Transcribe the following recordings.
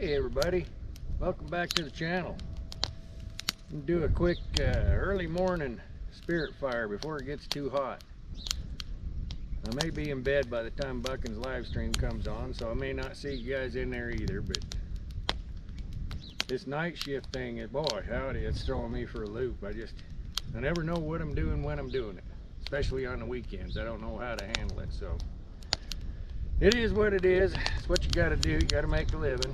Hey everybody, welcome back to the channel. I'm gonna do a quick early morning spirit fire before it gets too hot. I may be in bed by the time Buckin's live stream comes on, so I may not see you guys in there either, but this night shift thing is, boy howdy, it's throwing me for a loop. I never know what I'm doing when I'm doing it, especially on the weekends. I don't know how to handle it, so it is what it is. It's what you got to do. You got to make a living.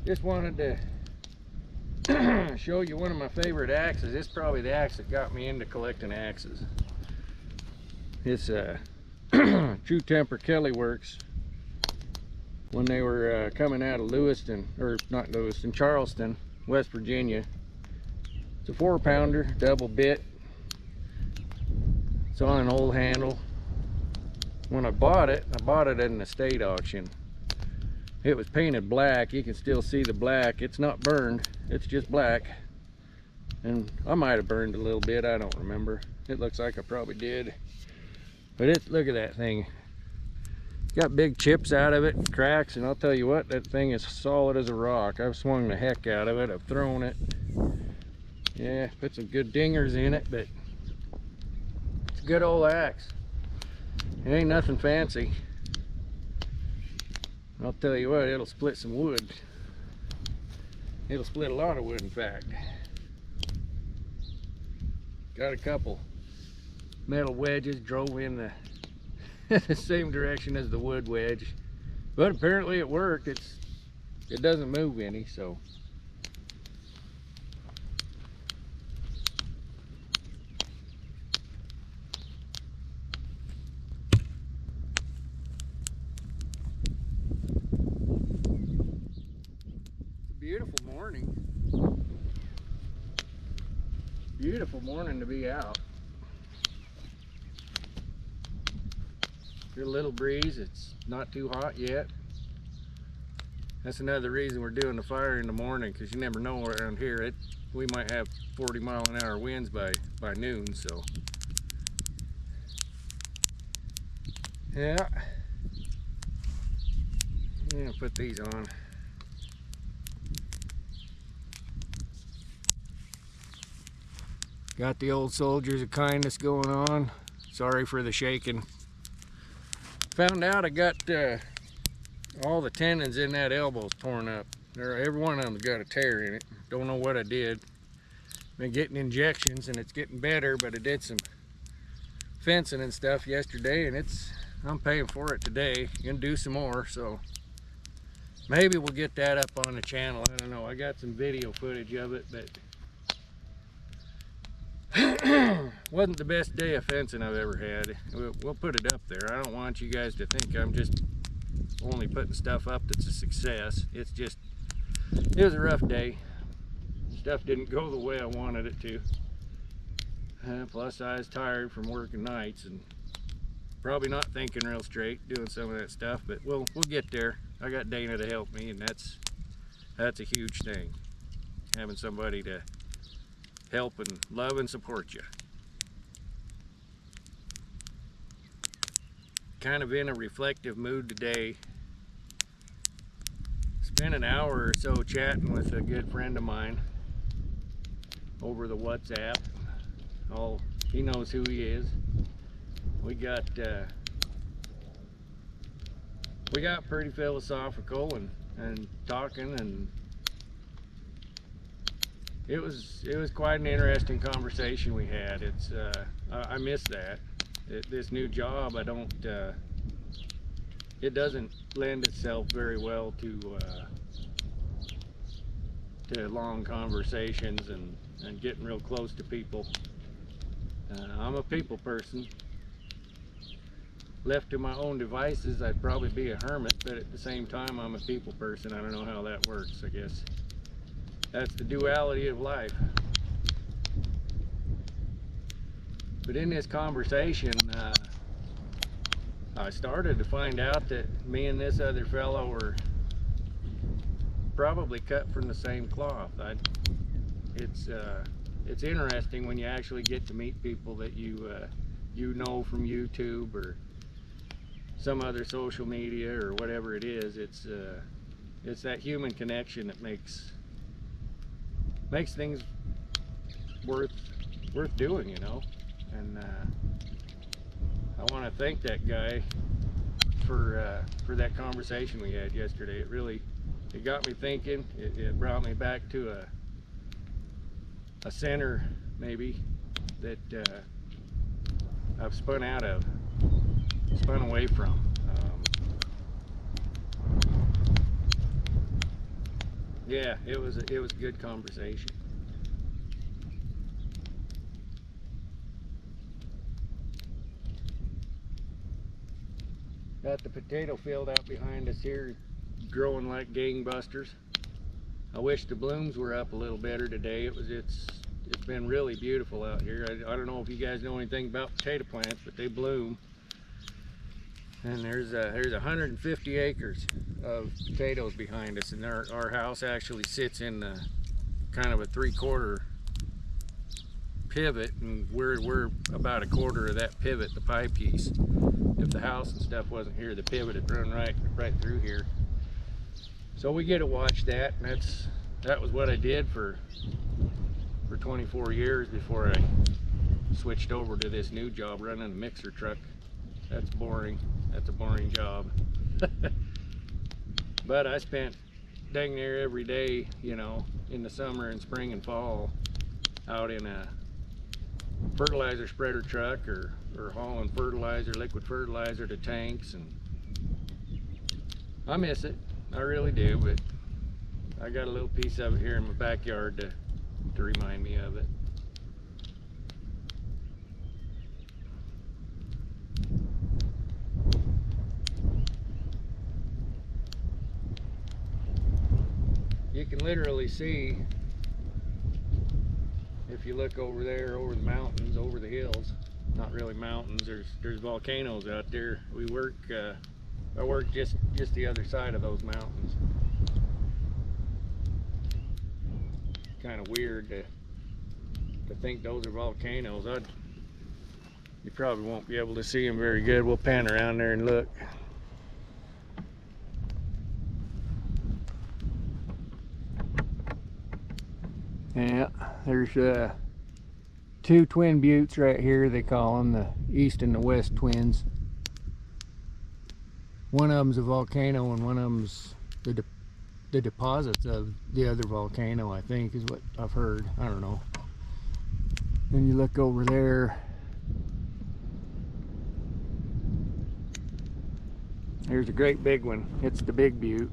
Just wanted to show you one of my favorite axes. It's probably the axe that got me into collecting axes. It's True Temper Kelly Works. When they were coming out of Lewiston, or not Lewiston, Charleston, West Virginia. It's a 4-pounder, double bit. It's on an old handle. When I bought it at an estate auction. It was painted black. You can still see the black. It's not burned, it's just black. And I might have burned a little bit, I don't remember. It looks like I probably did. But look at that thing. Got big chips out of it, cracks, and I'll tell you what, that thing is solid as a rock. I've swung the heck out of it, I've thrown it. Yeah, put some good dingers in it, but it's a good old axe. It ain't nothing fancy. I'll tell you what, it'll split some wood. It'll split a lot of wood, in fact. Got a couple metal wedges, drove in the same direction as the wood wedge, but apparently it worked. It doesn't move any, so beautiful morning. Beautiful morning to be out. Get a little breeze. It's not too hot yet. That's another reason we're doing the fire in the morning, because you never know around here. We might have 40-mile-an-hour winds by noon, so yeah. I'm gonna put these on. Got the old soldiers of kindness going on. Sorry for the shaking. Found out I got all the tendons in that elbow's torn up. Every one of them's got a tear in it. Don't know what I did. Been getting injections and it's getting better, but I did some fencing and stuff yesterday, and I'm paying for it today. Gonna do some more, so maybe we'll get that up on the channel. I don't know. I got some video footage of it, but wasn't the best day of fencing I've ever had. We'll put it up there. I don't want you guys to think I'm just only putting stuff up that's a success. It was a rough day. Stuff didn't go the way I wanted it to. Plus I was tired from working nights and probably not thinking real straight doing some of that stuff, but we'll get there. I got Dana to help me, and that's a huge thing. Having somebody to help and love and support you. Kind of in a reflective mood today. Spent an hour or so chatting with a good friend of mine over the WhatsApp. He knows who he is. We got pretty philosophical and talking, and it was quite an interesting conversation we had. I miss that. This new job, it doesn't lend itself very well to long conversations and getting real close to people. I'm a people person. Left to my own devices, I'd probably be a hermit, but at the same time, I'm a people person. I don't know how that works. I guess that's the duality of life. But in this conversation, I started to find out that me and this other fellow were probably cut from the same cloth. It's interesting when you actually get to meet people that you know from YouTube or some other social media or whatever it is. it's that human connection that makes things worth doing, you know. And I want to thank that guy for that conversation we had yesterday. It got me thinking. It brought me back to a center maybe that I've spun away from. Yeah, it was a good conversation. Got the potato field out behind us here, growing like gangbusters. I wish the blooms were up a little better today. It's been really beautiful out here. I don't know if you guys know anything about potato plants, but they bloom. And there's 150 acres of potatoes behind us, and our house actually sits in kind of a 3/4 pivot, and we're about a quarter of that pivot, the pie piece. If the house and stuff wasn't here, the pivot would run right through here. So we get to watch that, and that was what I did for 24 years before I switched over to this new job running a mixer truck. That's boring. That's a boring job. But I spent dang near every day, you know, in the summer and spring and fall out in a fertilizer spreader truck or hauling fertilizer, liquid fertilizer to tanks, and I miss it. I really do, but I got a little piece of it here in my backyard to remind me of it. You can literally see, if you look over there, over the mountains, over the hills, not really mountains, there's volcanoes out there. I work just the other side of those mountains. Kind of weird to think those are volcanoes. You probably won't be able to see them very good. We'll pan around there and look. Yeah, there's two twin buttes right here. They call them the East and the West Twins. One of them's a volcano, and one of them's the deposits of the other volcano, I think, is what I've heard. I don't know. Then you look over there. There's a great big one. It's the Big Butte.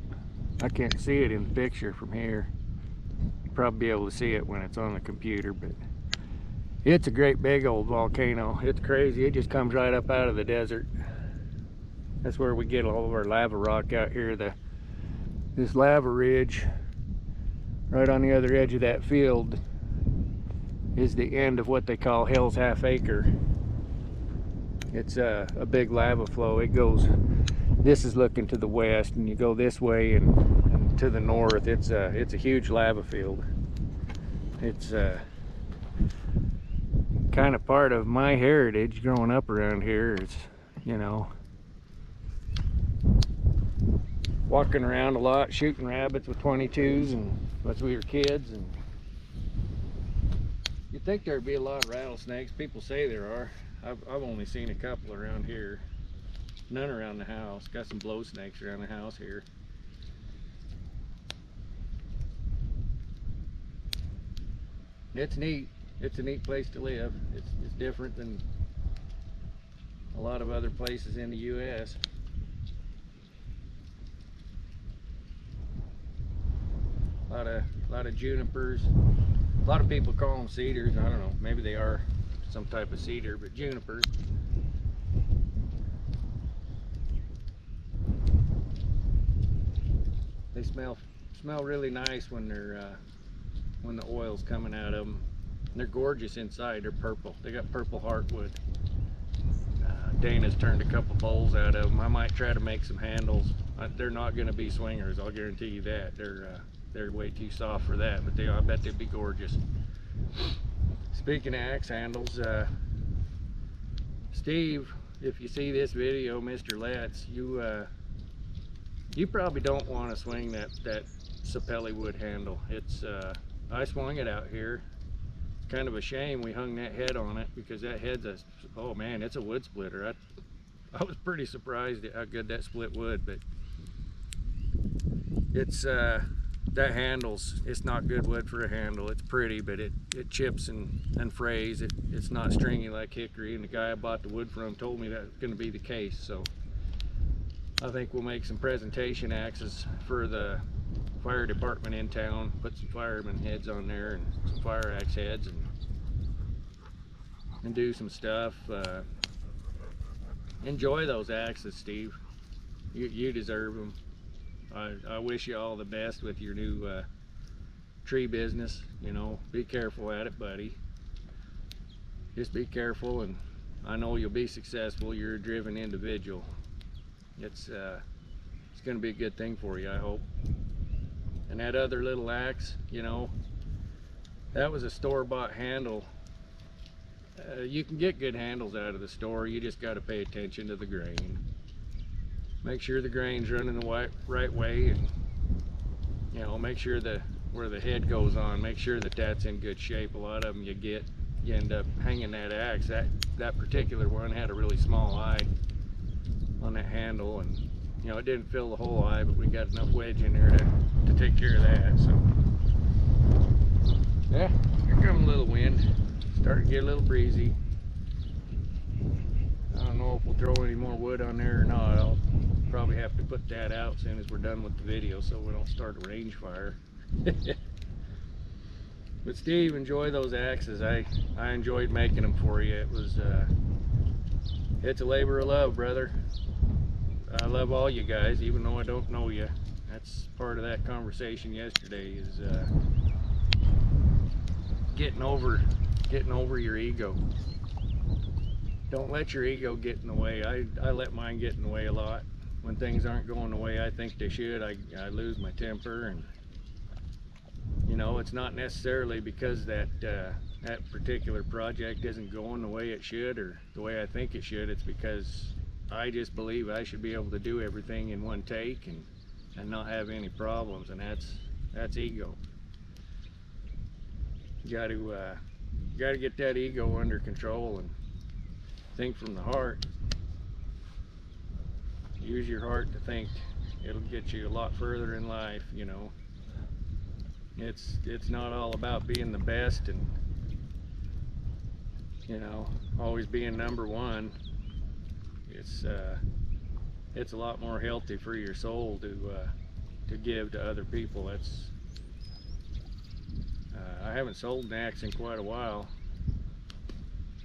I can't see it in the picture from here. You'll probably be able to see it when it's on the computer, but it's a great big old volcano. It's crazy. It just comes right up out of the desert. That's where we get all of our lava rock out here. This lava ridge right on the other edge of that field is the end of what they call Hell's Half Acre. It's a big lava flow. It goes, this is looking to the west, and you go this way and to the north. It's a huge lava field. It's kind of part of my heritage growing up around here. It's, you know, walking around a lot, shooting rabbits with 22s and as we were kids. And you'd think there'd be a lot of rattlesnakes. People say there are. I've only seen a couple around here. None around the house. Got some blow snakes around the house here. It's neat. It's a neat place to live. It's different than a lot of other places in the U.S. A lot of junipers. A lot of people call them cedars. I don't know. Maybe they are some type of cedar, but junipers. They smell really nice when when the oil's coming out of them. And they're gorgeous inside. They're purple. They got purple heartwood. Dana's turned a couple bowls out of them. I might try to make some handles. They're not going to be swingers. I'll guarantee you that. They're way too soft for that, but I bet they'd be gorgeous. Speaking of axe handles, Steve, if you see this video, Mr. Letts, you You probably don't want to swing that sapelli wood handle. It's I swung it out here. Kind of a shame we hung that head on it, because that head's a, oh man, it's a wood splitter. I was pretty surprised at how good that split wood, but it's that handle's, it's not good wood for a handle. It's pretty, but it chips and frays. It's not stringy like hickory, and the guy I bought the wood from told me that's going to be the case. So I think we'll make some presentation axes for the fire department in town, put some fireman heads on there and some fire axe heads, and do some stuff. Enjoy those axes, Steve. You deserve them. I wish you all the best with your new tree business. You know, be careful at it, buddy. Just be careful, and I know you'll be successful. You're a driven individual. It's going to be a good thing for you, I hope. And that other little axe, you know, that was a store-bought handle. You can get good handles out of the store. You just got to pay attention to the grain. Make sure the grain's running the right way, and you know, make sure where the head goes on, make sure that's in good shape. A lot of them you end up hanging that axe. That particular one had a really small eye on that handle, and you know, it didn't fill the whole eye, but we got enough wedge in there to take care of that. So yeah, here comes a little wind. Starting to get a little breezy. I don't know if we'll throw any more wood on there or not. I'll probably have to put that out as soon as we're done with the video, so we don't start a range fire. But Steve, enjoy those axes. I enjoyed making them for you. It was it's a labor of love, brother. I love all you guys, even though I don't know you. That's part of that conversation yesterday, is getting over your ego. Don't let your ego get in the way. I let mine get in the way a lot. When things aren't going the way I think they should, I lose my temper, and you know, it's not necessarily because that particular project isn't going the way it should or the way I think it should. It's because I just believe I should be able to do everything in one take and not have any problems, and that's ego. You got to get that ego under control and think from the heart. Use your heart to think. It'll get you a lot further in life, you know. It's not all about being the best and, you know, always being number one. It's a lot more healthy for your soul to give to other people. I haven't sold an axe in quite a while.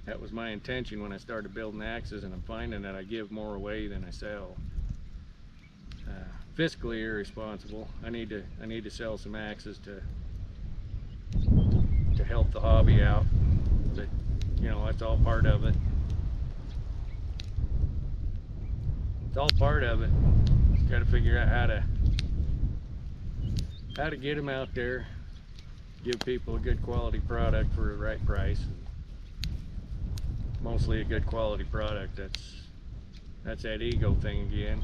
That was my intention when I started building axes, and I'm finding that I give more away than I sell. Fiscally irresponsible. I need to sell some axes to help the hobby out, but you know, that's all part of it. It's all part of it. Got to figure out how to get them out there, give people a good quality product for the right price. Mostly a good quality product. That's that ego thing again.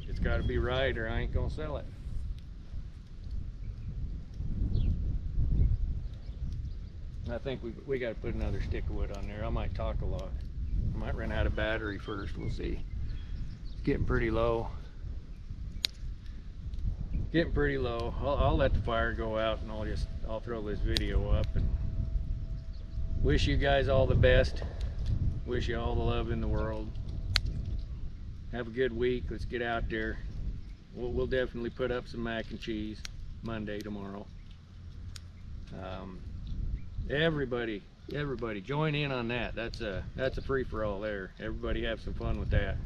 It's got to be right, or I ain't gonna sell it. I think we got to put another stick of wood on there. I might talk a lot. I might run out of battery first. We'll see. It's getting pretty low. Getting pretty low. I'll let the fire go out, and I'll throw this video up, and wish you guys all the best. Wish you all the love in the world. Have a good week. Let's get out there. We'll definitely put up some mac and cheese Monday, tomorrow. Everybody join in on that. That's a free-for-all there. Everybody have some fun with that.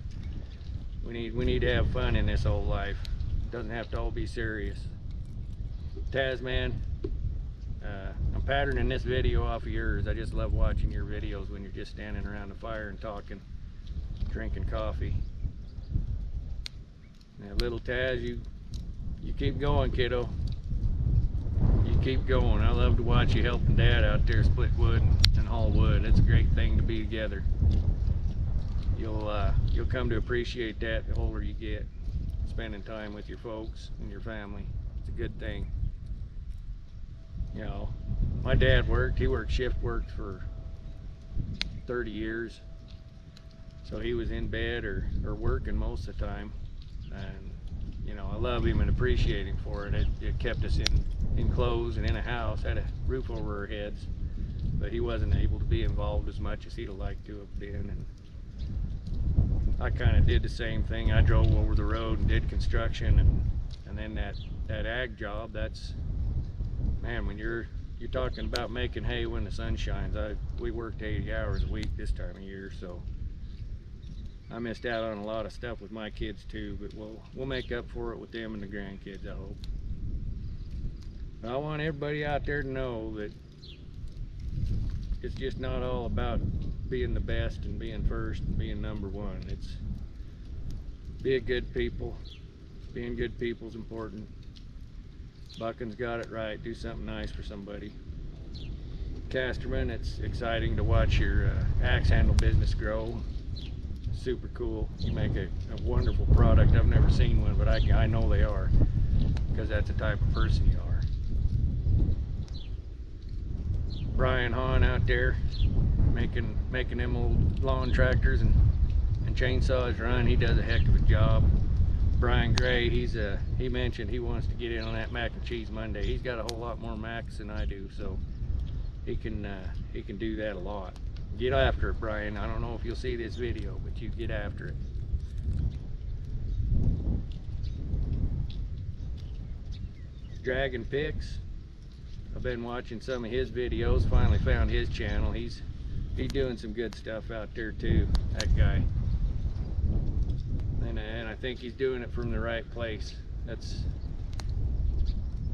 We need to have fun in this old life. It doesn't have to all be serious. Taz, man, I'm patterning this video off of yours. I just love watching your videos when you're just standing around the fire and talking, drinking coffee. Now, little Taz, you keep going, kiddo. You keep going. I love to watch you helping Dad out there split wood and haul wood. It's a great thing to be together. You'll come to appreciate that the older you get. spending time with your folks and your family. It's a good thing. You know, my dad he worked shift work for 30 years. So he was in bed or working most of the time. And, you know, I love him and appreciate him for it. It kept us in clothes and in a house, had a roof over our heads. But he wasn't able to be involved as much as he'd have liked to have been. And I kind of did the same thing. I drove over the road and did construction, and then that ag job, that's, man, when you're talking about making hay when the sun shines. We worked 80 hours a week this time of year, so I missed out on a lot of stuff with my kids too, but we'll make up for it with them and the grandkids, I hope. But I want everybody out there to know that it's just not all about being the best and being first and being number one. It's being good people. Being good people is important. Buckin's got it right. Do something nice for somebody. Casterman, it's exciting to watch your axe handle business grow. Super cool. You make a wonderful product. I've never seen one, but I know they are, because that's the type of person you are. Brian Hahn out there making them old lawn tractors and chainsaws run. He does a heck of a job. Brian Gray, he mentioned he wants to get in on that mac and cheese Monday. He's got a whole lot more macs than I do, so he can do that a lot. Get after it, Brian. I don't know if you'll see this video, but you get after it. Dragon Picks, I've been watching some of his videos. Finally found his channel. He's doing some good stuff out there too, that guy. And I think he's doing it from the right place.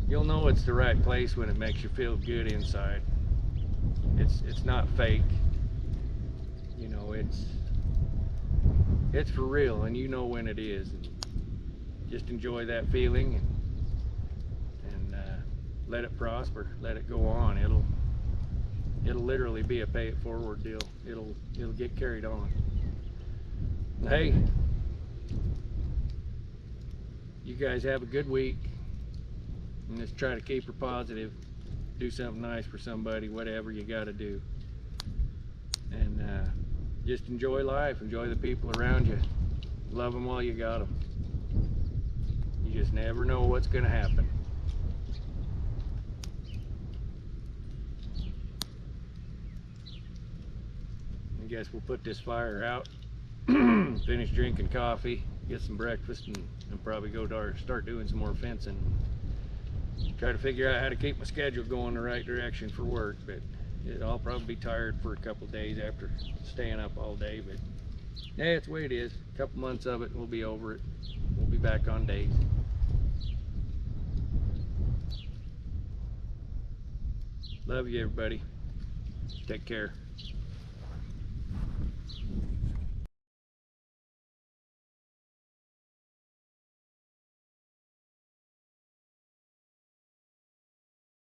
You'll know it's the right place when it makes you feel good inside. It's not fake. You know, it's for real, and you know when it is. And just enjoy that feeling and let it prosper, let it go on. It'll literally be a pay it forward deal. It'll get carried on. Hey, you guys have a good week, and just try to keep her positive. Do something nice for somebody, whatever you got to do, and just enjoy life. Enjoy the people around you. Love them while you got them. You just never know what's going to happen. I guess we'll put this fire out, finish drinking coffee, get some breakfast, and probably go start doing some more fencing. Try to figure out how to keep my schedule going the right direction for work, but I'll probably be tired for a couple days after staying up all day. But yeah, it's the way it is. A couple months of it, and we'll be over it. We'll be back on days. Love you, everybody. Take care.